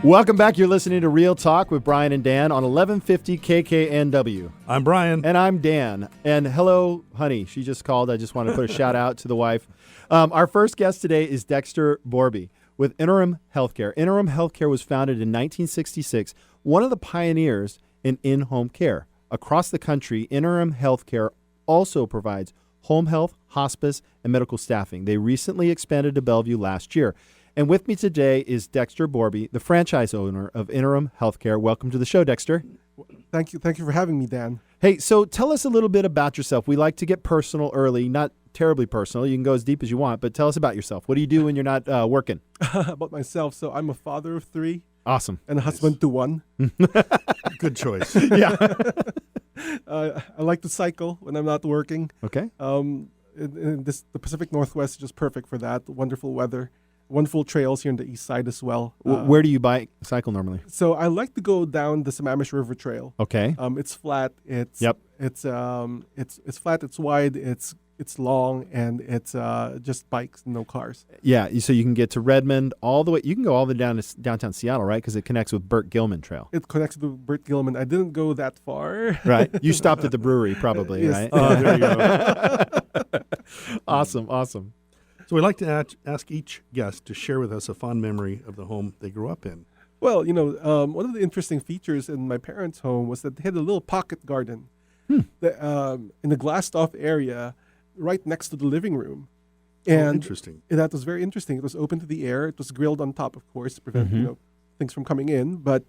Welcome back. You're listening to Real Talk with Brian and Dan on 1150 KKNW. I'm Brian. And I'm Dan. And hello, honey. She just called. I just want to put a shout out to the wife. Our first guest today is Dexter Borbe with Interim HealthCare. Interim HealthCare was founded in 1966, one of the pioneers in in-home care. Across the country, Interim HealthCare also provides home health, hospice, and medical staffing. They recently expanded to Bellevue last year. And with me today is Dexter Borbe, the franchise owner of Interim HealthCare. Welcome to the show, Dexter. Thank you for having me, Dan. Hey, so tell us a little bit about yourself. We like to get personal early, not terribly personal. You can go as deep as you want, but tell us about yourself. What do you do when you're not working? About myself, so I'm a father of 3. Awesome. And a husband to 1. Good choice. Yeah. I like to cycle when I'm not working. Okay. The Pacific Northwest is just perfect for that. Wonderful weather. Wonderful trails here in the east side as well. Where do you cycle normally? So I like to go down the Sammamish River Trail. Okay. It's flat. It's flat. It's wide. It's long, and it's just bikes, no cars. Yeah. So you can get to Redmond all the way. You can go all the way down to downtown Seattle, right? Because it connects with Burt Gilman Trail. It connects to Burt Gilman. I didn't go that far. Right. You stopped at the brewery, probably, yes. right? Oh, there you go. Awesome. So we like to ask each guest to share with us a fond memory of the home they grew up in. Well, one of the interesting features in my parents' home was that they had a little pocket garden in the glassed-off area right next to the living room. And interesting. That was very interesting. It was open to the air. It was grilled on top, of course, to prevent things from coming in, but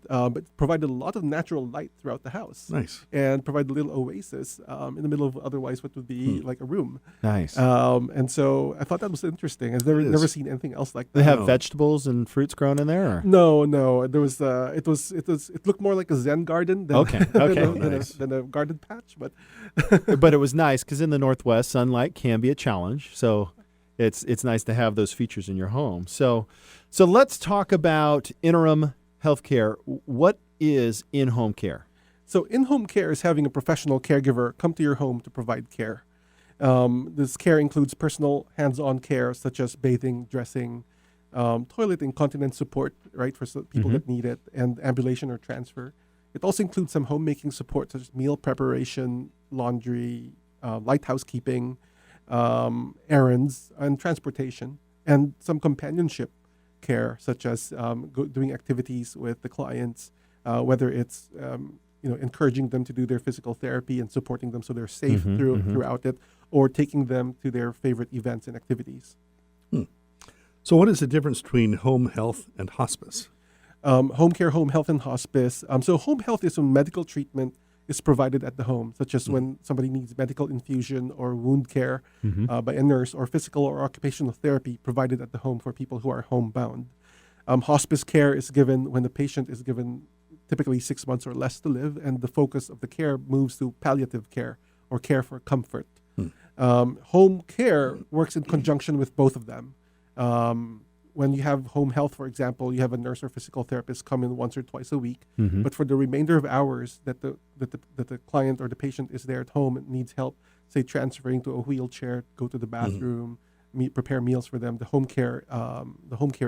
provided a lot of natural light throughout the house. Nice. And provided a little oasis in the middle of otherwise what would be like a room. Nice. And so I thought that was interesting. I've never seen anything else like that. They have vegetables and fruits grown in there? Or? No. There was it looked more like a Zen garden than than a garden patch, but but it was nice because in the Northwest, sunlight can be a challenge. So it's nice to have those features in your home. So let's talk about Interim HealthCare. What is in-home care? So in-home care is having a professional caregiver come to your home to provide care. This care includes personal hands-on care such as bathing, dressing, toilet incontinence support, right, for people that need it, and ambulation or transfer. It also includes some homemaking support such as meal preparation, laundry, light housekeeping, errands, and transportation, and some companionship care such as doing activities with the clients, whether it's encouraging them to do their physical therapy and supporting them so they're safe throughout it, or taking them to their favorite events and activities. So what is the difference between home health and hospice? Home care, home health, and hospice. So home health is when medical treatment is provided at the home, such as when somebody needs medical infusion or wound care by a nurse, or physical or occupational therapy provided at the home for people who are homebound. Hospice care is given when the patient is given typically 6 months or less to live, and the focus of the care moves to palliative care or care for comfort. Home care works in conjunction with both of them. When you have home health, for example, you have a nurse or physical therapist come in once or twice a week. But for the remainder of hours that the client or the patient is there at home and needs help, say transferring to a wheelchair, go to the bathroom, prepare meals for them, the home care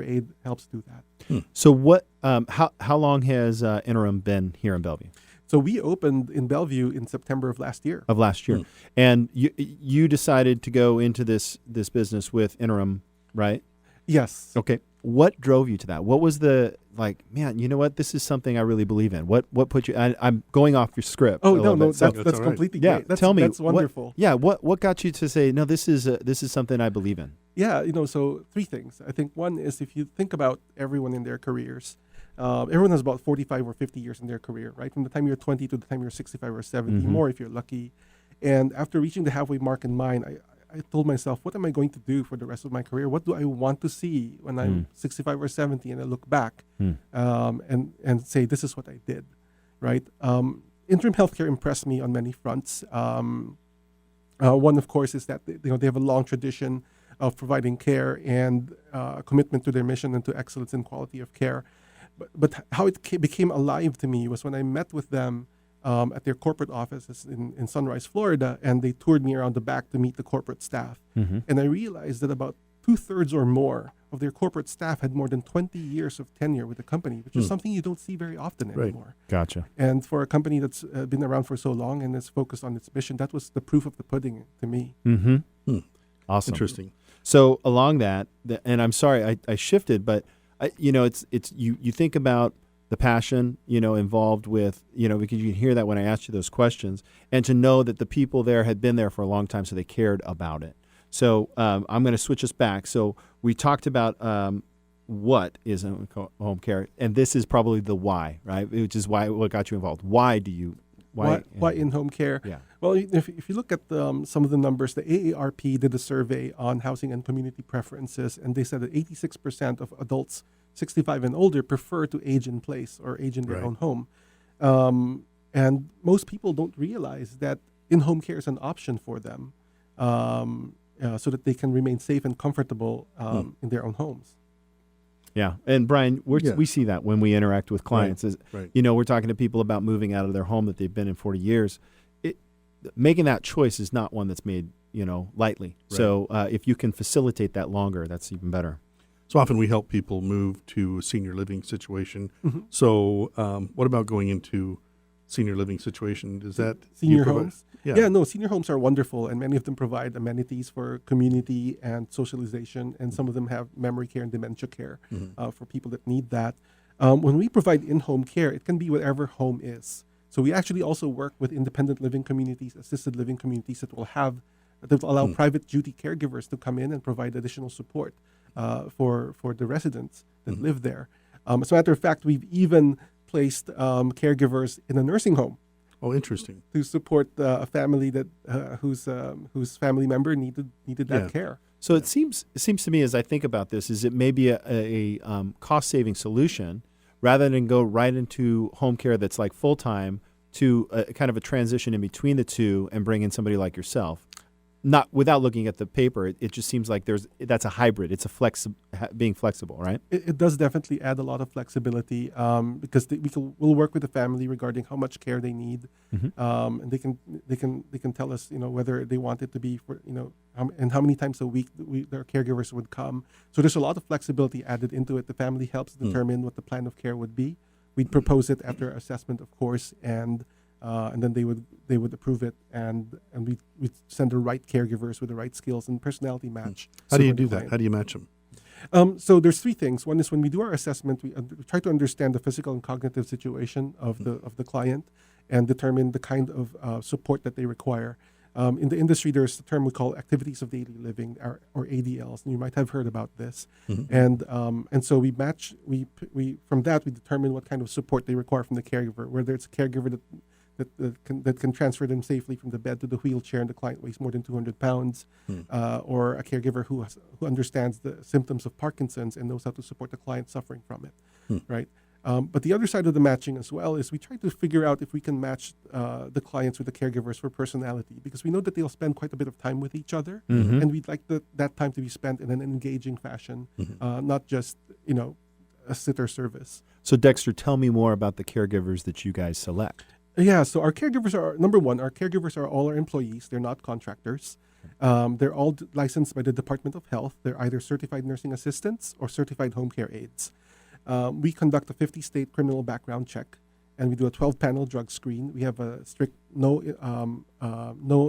aide helps do that. So what? How long has Interim been here in Bellevue? So we opened in Bellevue in September of last year. And you decided to go into this business with Interim, right? Yes. Okay. What drove you to that? What was the man, you know what? This is something I really believe in. What put you? I'm going off your script. Oh no, that's completely great. That's, tell me. That's wonderful. What got you to say no? This is something I believe in. Yeah, so 3 things. I think one is if you think about everyone in their careers, everyone has about 45 or 50 years in their career, right? From the time you're 20 to the time you're 65 or 70, more if you're lucky. And after reaching the halfway mark in mind, I told myself, what am I going to do for the rest of my career? What do I want to see when I'm 65 or 70 and I look back and say, this is what I did, right? Interim HealthCare impressed me on many fronts. One, of course, is that they have a long tradition of providing care and commitment to their mission and to excellence and quality of care. But how it became alive to me was when I met with them at their corporate offices in Sunrise, Florida, and they toured me around the back to meet the corporate staff. And I realized that about 2/3 or more of their corporate staff had more than 20 years of tenure with the company, which is something you don't see very often Right. anymore. Gotcha. And for a company that's been around for so long and is focused on its mission, that was the proof of the pudding to me. Mm-hmm. Hmm. Awesome. Interesting. So along that, and I'm sorry I shifted, but it's you think about the passion involved with because you can hear that when I asked you those questions, and to know that the people there had been there for a long time, so they cared about it. So I'm going to switch us back. So we talked about what is home care, and this is probably the why, right? Which is what got you involved. Why in-home care? Yeah. Well, if you look at some of the numbers, the AARP did a survey on housing and community preferences, and they said that 86% of adults 65 and older prefer to age in place or age in their Right. own home. And most people don't realize that in-home care is an option for them so that they can remain safe and comfortable in their own homes. Yeah. And Brian, Yeah. we see that when we interact with clients. Right. We're talking to people about moving out of their home that they've been in 40 years. Making that choice is not one that's made, lightly. Right. So if you can facilitate that longer, that's even better. So often we help people move to a senior living situation. Mm-hmm. So what about going into senior living situation? Is that Senior you provide- homes? Yeah. No, senior homes are wonderful, and many of them provide amenities for community and socialization, and some of them have memory care and dementia care for people that need that. When we provide in-home care, it can be whatever home is. So we actually also work with independent living communities, assisted living communities that will allow private duty caregivers to come in and provide additional support for the residents that live there. As a matter of fact, we've even placed caregivers in a nursing home Oh, interesting. to support a family that whose family member needed that Yeah. care. So it seems to me, as I think about this, is it may be a cost-saving solution rather than go right into home care that's like full-time to a kind of a transition in between the two and bring in somebody like yourself. Not without looking at the paper, it just seems like that's a hybrid. It's being flexible, right? It does definitely add a lot of flexibility because we'll work with the family regarding how much care they need, and they can tell us whether they want it to be for and how many times a week their caregivers would come. So there's a lot of flexibility added into it. The family helps determine what the plan of care would be. We'd propose it after assessment, of course, and then they would approve it, and we send the right caregivers with the right skills and personality match. How do you for the do that? client. How do you match them? So there's three things. One is when we do our assessment, we try to understand the physical and cognitive situation of the client and determine the kind of support that they require. In the industry, there's a term we call activities of daily living, or ADLs, and you might have heard about this. And so we match. We from that we determine what kind of support they require from the caregiver. Whether it's a caregiver that can transfer them safely from the bed to the wheelchair, and the client weighs more than 200 pounds, or a caregiver who understands the symptoms of Parkinson's and knows how to support the client suffering from it, right? But the other side of the matching as well is we try to figure out if we can match the clients with the caregivers for personality, because we know that they'll spend quite a bit of time with each other, and we'd like that time to be spent in an engaging fashion, not just a sitter service. So Dexter, tell me more about the caregivers that you guys select. Yeah, so our caregivers are, number one, our caregivers are all our employees. They're not contractors. They're all licensed by the Department of Health. They're either certified nursing assistants or certified home care aides. We conduct a 50-state criminal background check, and we do a 12-panel drug screen. We have a strict no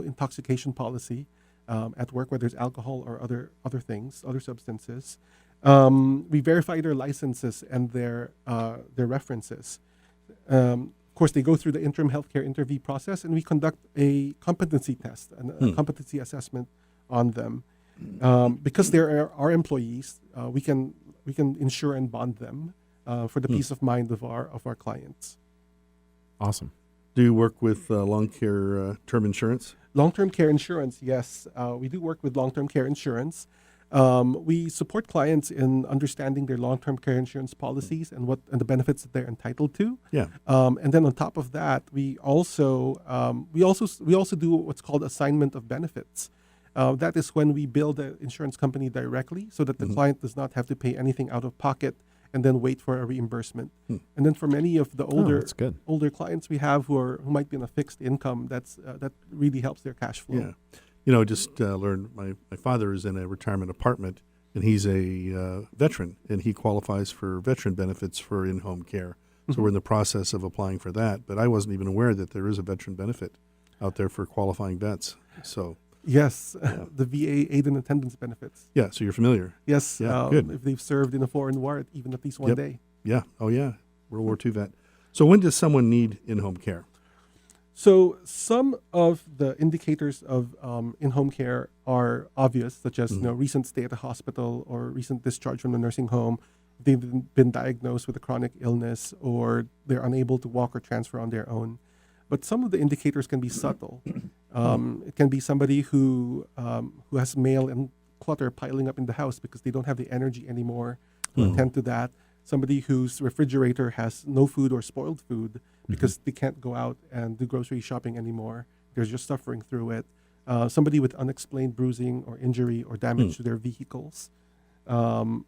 intoxication policy at work, whether it's alcohol or other things, other substances. We verify their licenses and their references. Of course, they go through the interim healthcare interview process, and we conduct a competency test and a competency assessment on them. Because they're our employees, we can insure and bond them for the peace of mind of our clients. Awesome. Do you work with long care term insurance? Long-term care insurance, yes. We do work with long-term care insurance. We support clients in understanding their long-term care insurance policies and the benefits that they're entitled to. Yeah. And then on top of that, we also do what's called assignment of benefits. That is when we bill the insurance company directly, so that the client does not have to pay anything out of pocket and then wait for a reimbursement. And then for many of the that's good. older clients we have who might be on a fixed income, that really helps their cash flow. Yeah. Just learned my father is in a retirement apartment, and he's a veteran, and he qualifies for veteran benefits for in-home care. So we're in the process of applying for that, but I wasn't even aware that there is a veteran benefit out there for qualifying vets. So Yes, the VA aid and attendance benefits. yeah, so you're familiar. Yes, Yeah, good. if they've served in a foreign war, even at least one Yep. day. Yeah. Oh yeah, World War II vet. So when does someone need in-home care? So some of the indicators of in-home care are obvious, such as recent stay at a hospital or recent discharge from the nursing home. They've been diagnosed with a chronic illness, or they're unable to walk or transfer on their own. But some of the indicators can be subtle. It can be somebody who has mail and clutter piling up in the house because they don't have the energy anymore to attend to that. Somebody whose refrigerator has no food or spoiled food because they can't go out and do grocery shopping anymore. They're just suffering through it. Somebody with unexplained bruising or injury or damage to their vehicles. Or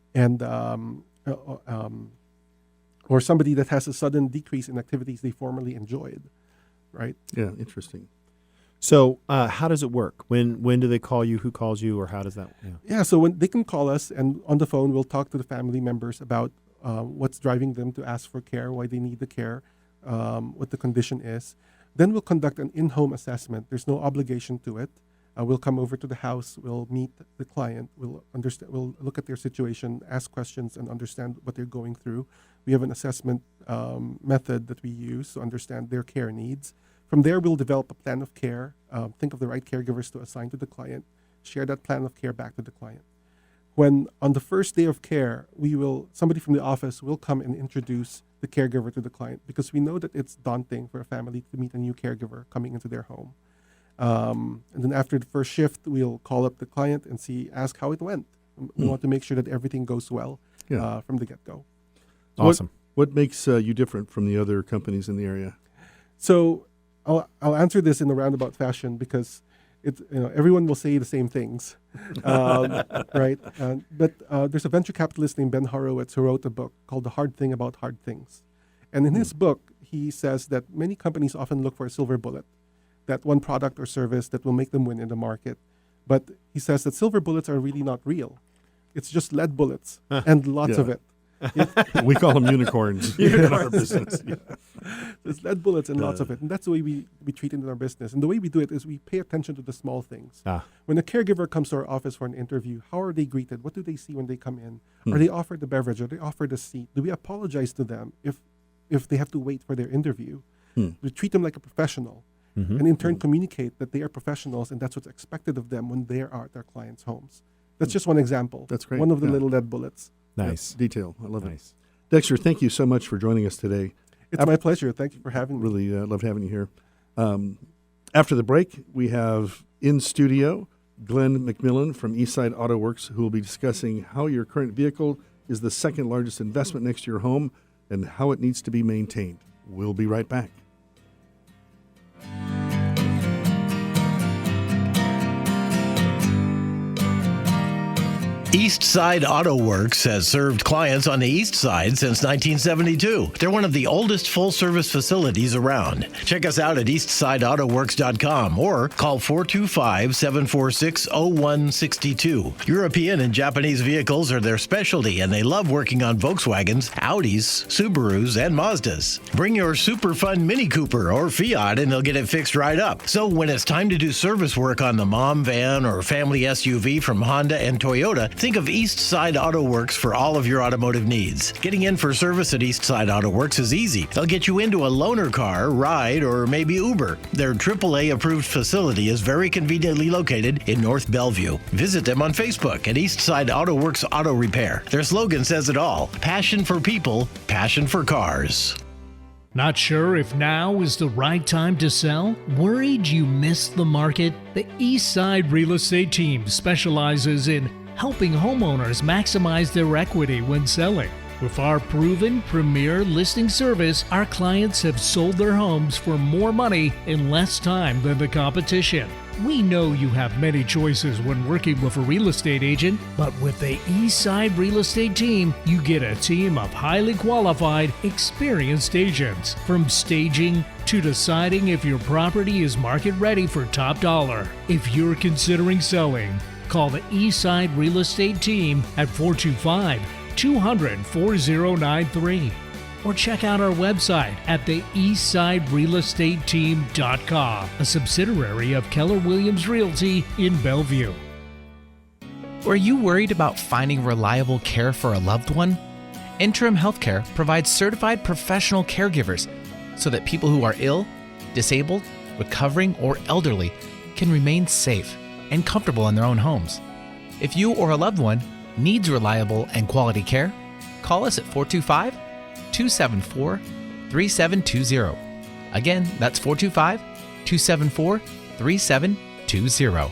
somebody that has a sudden decrease in activities they formerly enjoyed, right? Yeah, interesting. So how does it work? When do they call you? Who calls you? Or how does that? Yeah, so when they can call us, and on the phone we'll talk to the family members about what's driving them to ask for care, why they need the care, what the condition is. Then we'll conduct an in-home assessment. There's no obligation to it. We'll come over to the house. We'll meet the client. We'll look at their situation, ask questions, and understand what they're going through. We have an assessment method that we use to understand their care needs. From there, we'll develop a plan of care, think of the right caregivers to assign to the client, share that plan of care back to the client. When on the first day of care, somebody from the office will come and introduce the caregiver to the client, because we know that it's daunting for a family to meet a new caregiver coming into their home. And then after the first shift, we'll call up the client and ask how it went. We want to make sure that everything goes well from the get-go. Awesome. What makes you different from the other companies in the area? So I'll answer this in a roundabout fashion, because everyone will say the same things, right? But there's a venture capitalist named Ben Horowitz who wrote a book called The Hard Thing About Hard Things. And in his book, he says that many companies often look for a silver bullet, that one product or service that will make them win in the market. But he says that silver bullets are really not real. It's just lead bullets and lots of it. We call them unicorns in our business. Yeah. There's lead bullets and lots of it. And that's the way we treat it in our business. And the way we do it is we pay attention to the small things. When a caregiver comes to our office for an interview, how are they greeted? What do they see when they come in? Are they offered the beverage? Are they offered a seat? Do we apologize to them if they have to wait for their interview? We treat them like a professional. And in turn communicate that they are professionals and that's what's expected of them when they are at their clients' homes. That's just one example. That's great. One of the little lead bullets. Nice. Detail. I love it. Dexter, thank you so much for joining us today. It's my pleasure. Thank you for having me. Really loved having you here. After the break, we have in studio Glenn McMillan from Eastside Auto Works, who will be discussing how your current vehicle is the second largest investment next to your home and how it needs to be maintained. We'll be right back. Eastside Auto Works has served clients on the East Side since 1972. They're one of the oldest full-service facilities around. Check us out at eastsideautoworks.com or call 425-746-0162. European and Japanese vehicles are their specialty, and they love working on Volkswagens, Audis, Subarus, and Mazdas. Bring your super fun Mini Cooper or Fiat and they'll get it fixed right up. So when it's time to do service work on the mom van or family SUV from Honda and Toyota, think of Eastside Auto Works for all of your automotive needs. Getting in for service at Eastside Auto Works is easy. They'll get you into a loaner car, ride, or maybe Uber. Their AAA approved facility is very conveniently located in North Bellevue. Visit them on Facebook at Eastside Auto Works Auto Repair. Their slogan says it all: passion for people, passion for cars. Not sure if now is the right time to sell? Worried you missed the market? The Eastside Real Estate Team specializes in helping homeowners maximize their equity when selling. With our proven premier listing service, our clients have sold their homes for more money in less time than the competition. We know you have many choices when working with a real estate agent, but with the Eastside Real Estate Team, you get a team of highly qualified, experienced agents. From staging to deciding if your property is market ready for top dollar. If you're considering selling, Call the Eastside Real Estate Team at 425-200-4093. Or check out our website at the eastsiderealestateteam.com, a subsidiary of Keller Williams Realty in Bellevue. Are you worried about finding reliable care for a loved one? Interim HealthCare provides certified professional caregivers so that people who are ill, disabled, recovering, or elderly can remain safe and comfortable in their own homes. If you or a loved one needs reliable and quality care, call us at 425-274-3720. Again, that's 425-274-3720.